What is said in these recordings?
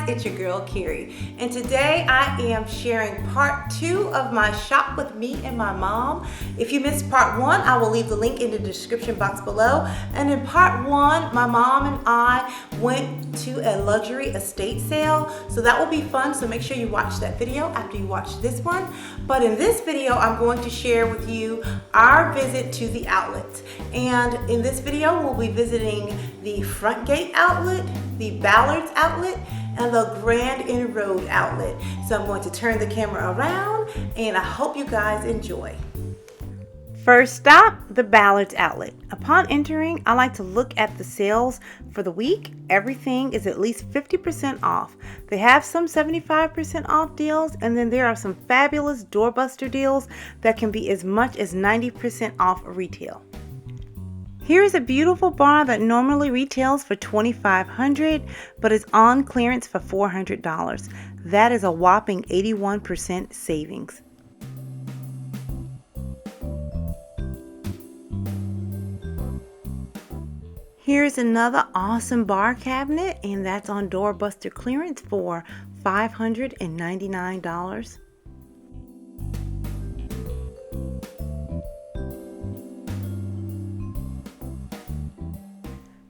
it's your girl Carrie, and today I am sharing part 2 of my shop with me and my mom. If you missed part 1, I will leave the link in the description box below. And in part 1, my mom and I went to a luxury estate sale, so that will be fun, so make sure you watch that video after you watch this one. But in this video, I'm going to share with you our visit to the outlets. And in this video, we'll be visiting the Front Gate outlet, the Ballards outlet, and the Grand End Road outlet. So I'm going to turn the camera around and I hope you guys enjoy. First stop, the Ballards outlet. Upon entering, I like to look at the sales for the week. Everything is at least 50% off. They have some 75% off deals, and then there are some fabulous doorbuster deals that can be as much as 90% off retail. Here is a beautiful bar that normally retails for $2,500 but is on clearance for $400. That is a whopping 81% savings. Here's another awesome bar cabinet, and that's on doorbuster clearance for $599.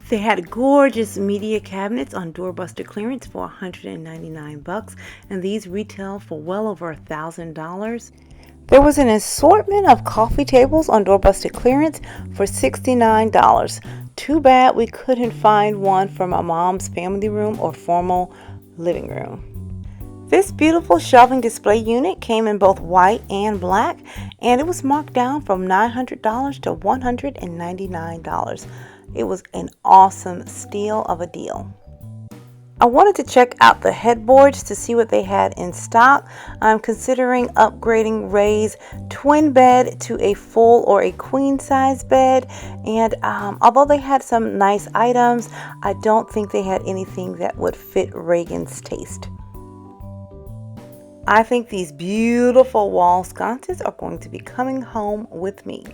They had gorgeous media cabinets on doorbuster clearance for $199, and these retail for well over $1,000. There was an assortment of coffee tables on doorbuster clearance for $69. Too bad we couldn't find one for my mom's family room or formal living room. This beautiful shelving display unit came in both white and black, and it was marked down from $900 to $199. It was an awesome steal of a deal. I wanted to check out the headboards to see what they had in stock. I'm considering upgrading Ray's twin bed to a full or a queen size bed, and although they had some nice items, I don't think they had anything that would fit Reagan's taste. I think these beautiful wall sconces are going to be coming home with me.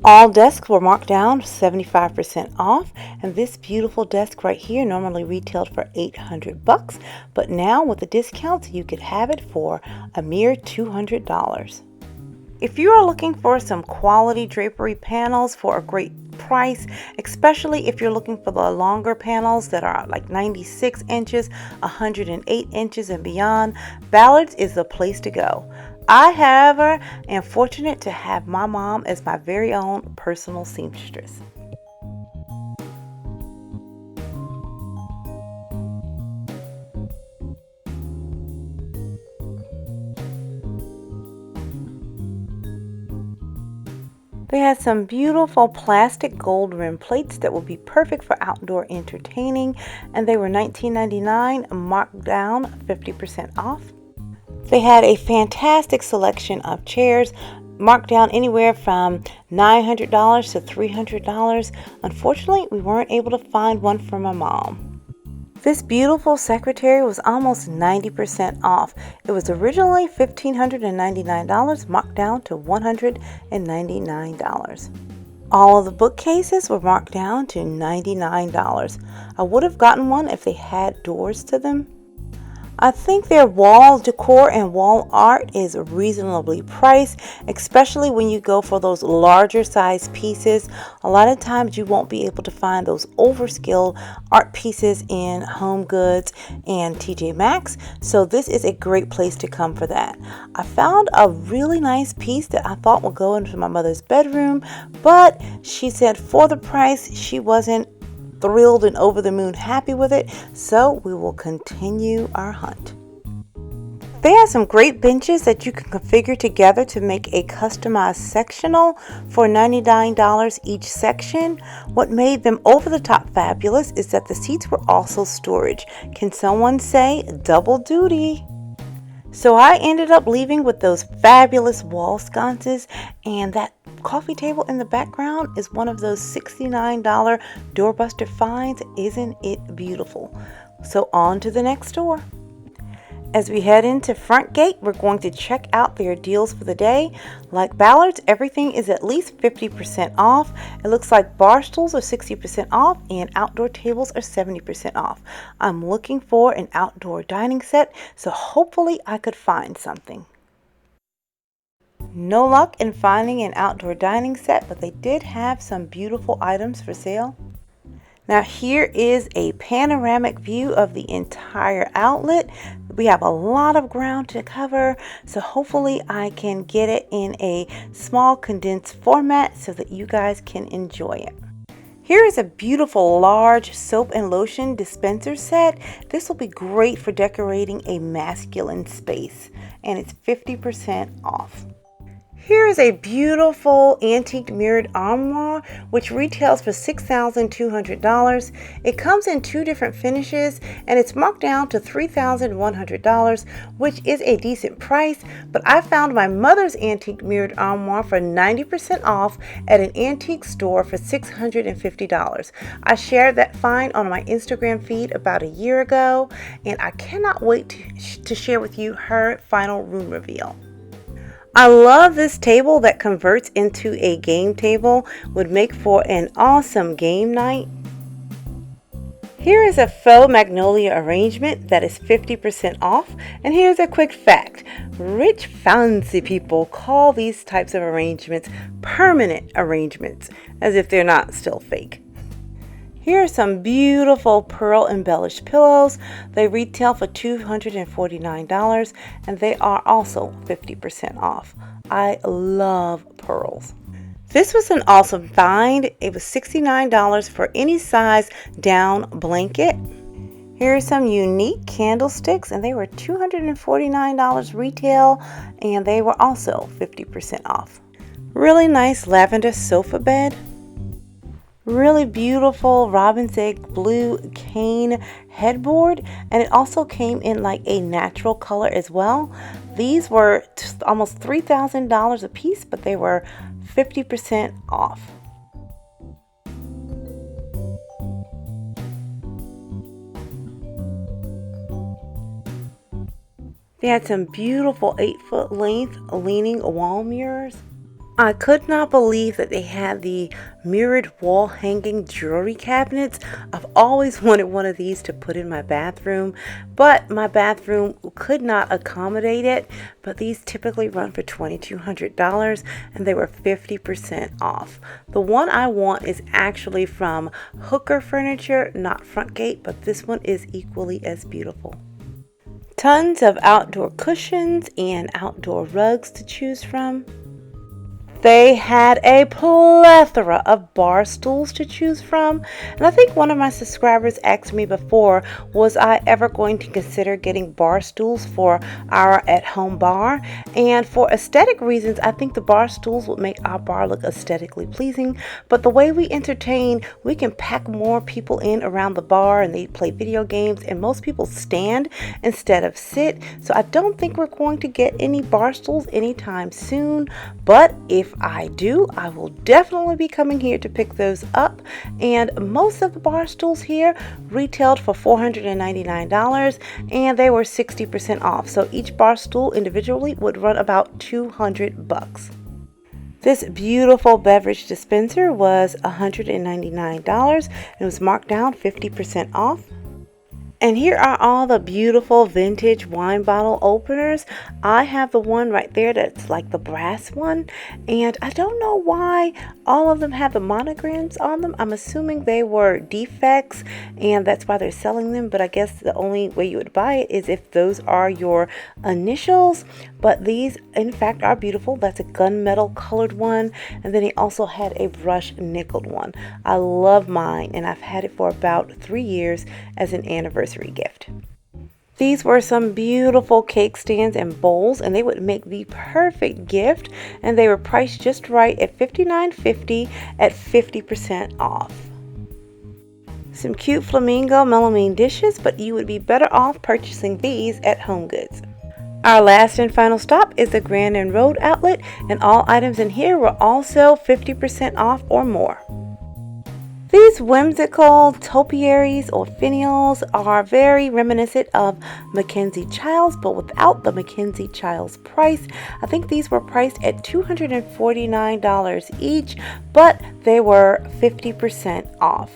All desks were marked down 75% off, and this beautiful desk right here normally retailed for $800, but now with the discounts you could have it for a mere $200. If you are looking for some quality drapery panels for a great price, especially if you're looking for the longer panels that are like 96 inches, 108 inches and beyond, Ballards is the place to go. I, however, am fortunate to have my mom as my very own personal seamstress. They had some beautiful plastic gold rim plates that would be perfect for outdoor entertaining, and they were $19.99, marked down 50% off. They had a fantastic selection of chairs, marked down anywhere from $900 to $300. Unfortunately, we weren't able to find one for my mom. This beautiful secretary was almost 90% off. It was originally $1,599, marked down to $199. All of the bookcases were marked down to $99. I would have gotten one if they had doors to them. I think their wall decor and wall art is reasonably priced, especially when you go for those larger size pieces. A lot of times you won't be able to find those overskilled art pieces in Home Goods and TJ Maxx, so this is a great place to come for that. I found a really nice piece that I thought would go into my mother's bedroom, but she said for the price she wasn't thrilled and over the moon happy with it, so we will continue our hunt. They have some great benches that you can configure together to make a customized sectional for $99 each section. What made them over the top fabulous is that the seats were also storage. Can someone say double duty? So I ended up leaving with those fabulous wall sconces, and that coffee table in the background is one of those $69 doorbuster finds. Isn't it beautiful? So on to the next store. As we head into Front Gate, we're going to check out their deals for the day. Like Ballard's, everything is at least 50% off. It looks like bar stools are 60% off and outdoor tables are 70% off. I'm looking for an outdoor dining set, so hopefully I could find something. No luck in finding an outdoor dining set, but they did have some beautiful items for sale. Now here is a panoramic view of the entire outlet. We have a lot of ground to cover, so hopefully I can get it in a small condensed format so that you guys can enjoy it. Here is a beautiful large soap and lotion dispenser set. This will be great for decorating a masculine space, and it's 50% off. Here is a beautiful antique mirrored armoire, which retails for $6,200. It comes in 2 different finishes, and it's marked down to $3,100, which is a decent price, but I found my mother's antique mirrored armoire for 90% off at an antique store for $650. I shared that find on my Instagram feed about a year ago, and I cannot wait to share with you her final room reveal. I love this table that converts into a game table. Would make for an awesome game night. Here is a faux magnolia arrangement that is 50% off. And here's a quick fact. Rich fancy people call these types of arrangements permanent arrangements, as if they're not still fake. Here are some beautiful pearl embellished pillows. They retail for $249 and they are also 50% off. I love pearls. This was an awesome find. It was $69 for any size down blanket. Here are some unique candlesticks and they were $249 retail and they were also 50% off. Really nice lavender sofa bed. Really beautiful robin's egg blue cane headboard, and it also came in like a natural color as well. These were almost $3,000 a piece, but they were 50% off. They had some beautiful 8-foot length leaning wall mirrors. I could not believe that they had the mirrored wall hanging jewelry cabinets. I've always wanted one of these to put in my bathroom, but my bathroom could not accommodate it. But these typically run for $2,200 and they were 50% off. The one I want is actually from Hooker Furniture, not Front Gate, but this one is equally as beautiful. Tons of outdoor cushions and outdoor rugs to choose from. They had a plethora of bar stools to choose from, and I think one of my subscribers asked me before, was I ever going to consider getting bar stools for our at-home bar? And for aesthetic reasons, I think the bar stools would make our bar look aesthetically pleasing, but the way we entertain, we can pack more people in around the bar and they play video games, and most people stand instead of sit, so I don't think we're going to get any bar stools anytime soon, but if I do, I will definitely be coming here to pick those up. And most of the bar stools here retailed for $499 and they were 60% off. So each bar stool individually would run about $200. This beautiful beverage dispenser was $199 and it was marked down 50% off. And here are all the beautiful vintage wine bottle openers. I have the one right there that's like the brass one. And I don't know why all of them have the monograms on them. I'm assuming they were defects and that's why they're selling them. But I guess the only way you would buy it is if those are your initials. But these, in fact, are beautiful. That's a gunmetal colored one. And then he also had a brushed nickeled one. I love mine and I've had it for about 3 years as an anniversary gift. These were some beautiful cake stands and bowls and they would make the perfect gift, and they were priced just right at $59.50 at 50% off. Some cute flamingo melamine dishes, but you would be better off purchasing these at HomeGoods. Our last and final stop is the Grandin Road outlet, and all items in here were also 50% off or more. These whimsical topiaries or finials are very reminiscent of Mackenzie Childs, but without the Mackenzie Childs price. I think these were priced at $249 each, but they were 50% off.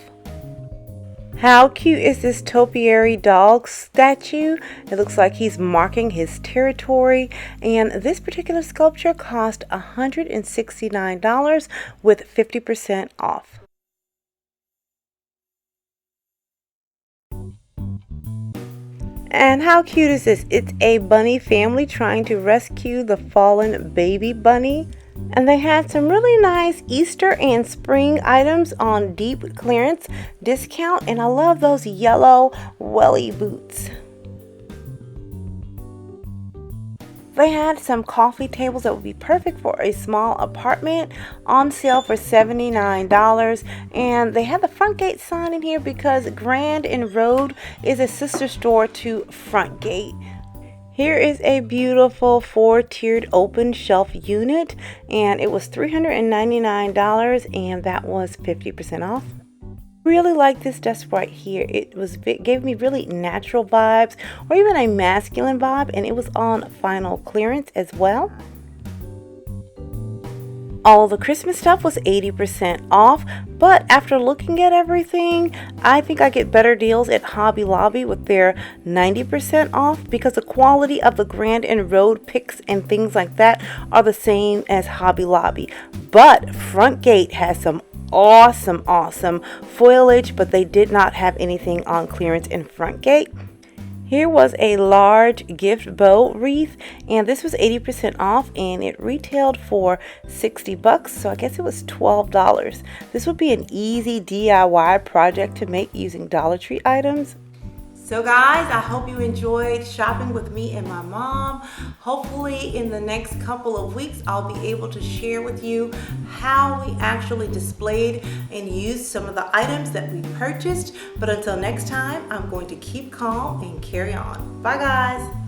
How cute is this topiary dog statue? It looks like he's marking his territory, and this particular sculpture cost $169 with 50% off. And how cute is this? It's a bunny family trying to rescue the fallen baby bunny. And they had some really nice Easter and spring items on deep clearance discount. And I love those yellow welly boots. They had some coffee tables that would be perfect for a small apartment on sale for $79. And they had the front gate sign in here because Grand and Road is a sister store to Front Gate. Here is a beautiful 4-tiered open shelf unit, and it was $399, and that was 50% off. Really like this desk right here. It gave me really natural vibes, or even a masculine vibe, and it was on final clearance as well. All the Christmas stuff was 80% off, but after looking at everything, I think I get better deals at Hobby Lobby with their 90% off because the quality of the Grand and Road picks and things like that are the same as Hobby Lobby. But Front Gate has some awesome foliage, but they did not have anything on clearance in Front Gate. Here was a large gift bow wreath, and this was 80% off, and it retailed for $60, so I guess it was $12. This would be an easy DIY project to make using Dollar Tree items. So guys, I hope you enjoyed shopping with me and my mom. Hopefully in the next couple of weeks, I'll be able to share with you how we actually displayed and used some of the items that we purchased. But until next time, I'm going to keep calm and carry on. Bye guys.